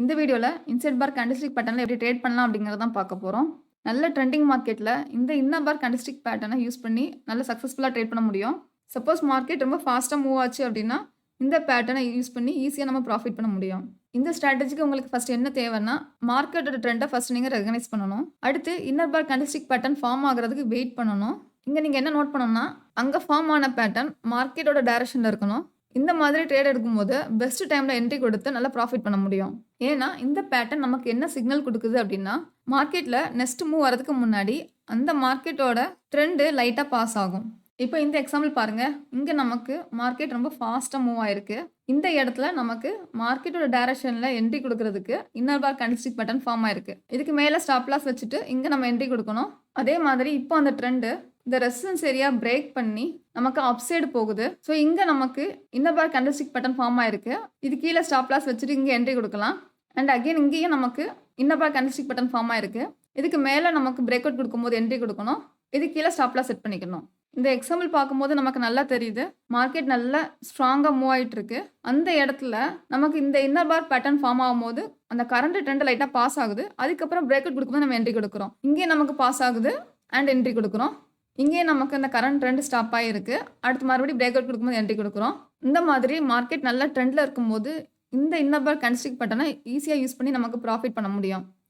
இந்த வீடியோல இன்சைட் பார் கேண்டில்ஸ்டிக் பேட்டர்ன்ல எப்படி ட்ரேட் பண்ணலாம் அப்படிங்கிறத தான் பார்க்க போறோம். நல்ல ட்ரெண்டிங் மார்க்கெட்ல இந்த இன்னர் பார் கேண்டில்ஸ்டிக் பேட்டர்னை யூஸ் பண்ணி நல்ல சக்ஸஸ்ஃபுல்லா ட்ரேட் பண்ண முடியும். சப்போஸ் மார்க்கெட் ரொம்ப ஃபாஸ்ட்டா மூவ் ஆச்சு அப்படின்னா, இந்த பேட்டர்னை யூஸ் பண்ணி ஈஸியா நம்ம ப்ராஃபிட் பண்ண முடியும். இந்த ஸ்ட்ராட்டஜிக்கு உங்களுக்கு ஃபர்ஸ்ட் என்ன தேவைன்னா, மார்க்கெட்டோட ட்ரெண்ட ஃபர்ஸ்ட் நீங்க ரெகக்னைஸ் பண்ணணும். அடுத்து இன்னர் பார் கேண்டில்ஸ்டிக் பேட்டர்ன் ஃபார்ம் ஆகுறதுக்கு வெயிட் பண்ணணும். இங்க நீங்க என்ன நோட் பண்ணணும்னா, அங்க ஃபார்ம் ஆன பேட்டர்ன் மார்க்கெட்டோட டைரக்ஷன்ல இருக்கணும். இந்த மாதிரி ட்ரேட் எடுக்கும்போது பெஸ்ட் டைம்ல என்ட்ரி கொடுத்து நல்லா ப்ராஃபிட் பண்ண முடியும். ஏன்னா இந்த பேட்டர்ன் நமக்கு என்ன சிக்னல் கொடுக்குது அப்படின்னா, மார்க்கெட்ல நெக்ஸ்ட் மூவ் வரதுக்கு முன்னாடி அந்த மார்க்கெட்டோட ட்ரெண்ட் லைட்டா பாஸ் ஆகும். இப்போ இந்த எக்ஸாம்பிள் பாருங்க. இங்க நமக்கு மார்க்கெட் ரொம்ப ஃபாஸ்டா மூவ் ஆயிருக்கு. இந்த இடத்துல நமக்கு மார்க்கெட்டோட டைரக்ஷன்ல என்ட்ரி கொடுக்கறதுக்கு இன்னர் பார் கேண்டில்ஸ்டிக் பேட்டர்ன் ஃபார்ம் ஆயிருக்கு. இதுக்கு மேல ஸ்டாப் லாஸ் வச்சுட்டு இங்க நம்ம என்ட்ரி கொடுக்கணும். அதே மாதிரி இப்போ அந்த ட்ரெண்ட் இந்த ரெசிஸ்டன்ஸ் ஏரியா பிரேக் பண்ணி நமக்கு அப் சைடு போகுது. ஸோ இங்க நமக்கு இன்னர் பார் கேண்டில்ஸ்டிக் பேட்டர்ன் ஃபார்ம் ஆயிருக்கு. இது கீழே ஸ்டாப் லாஸ் வச்சுட்டு இங்க என்ட்ரி கொடுக்கலாம். அண்ட் அகைன் இங்கேயும் நமக்கு இன்னர் பார் கேண்டில்ஸ்டிக் பேட்டர்ன் ஃபார்ம் ஆயிருக்கு. இதுக்கு மேல நமக்கு பிரேக் அவுட் கொடுக்கும்போது என்ட்ரி கொடுக்கணும். இது கீழே ஸ்டாப் லாஸ் செட் பண்ணிக்கணும். இந்த எக்ஸாம்பிள் பார்க்கும்போது நமக்கு நல்லா தெரியுது. மார்க்கெட் நல்லா ஸ்ட்ராங்கா மூவ் ஆயிட்டு இருக்கு. அந்த இடத்துல நமக்கு இந்த இன்னர் பார் பேட்டர்ன் ஃபார்ம் ஆகும்போது அந்த கரண்ட் ட்ரெண்ட் லைட்டா பாஸ் ஆகுது. அதுக்கப்புறம் பிரேக் அவுட் கொடுக்கும்போது நம்ம என்ட்ரி கொடுக்குறோம். இங்கே நமக்கு பாஸ் ஆகுது அண்ட் என்ட்ரி கொடுக்குறோம். இங்கே நமக்கு இந்த கரண்ட் ட்ரெண்ட் ஸ்டாப் ஆகிருக்கு. அடுத்து மறுபடியும் பிரேக் அவுட் கொடுக்கும்போது என்ட்ரி கொடுக்குறோம். இந்த மாதிரி மார்க்கெட் நல்ல ட்ரெண்டில் இருக்கும்போது இந்த இன்னர் பார் கேண்டில்ஸ்டிக் பேட்டர்னை ஈஸியாக யூஸ் பண்ணி நமக்கு ப்ராஃபிட் பண்ண முடியும்.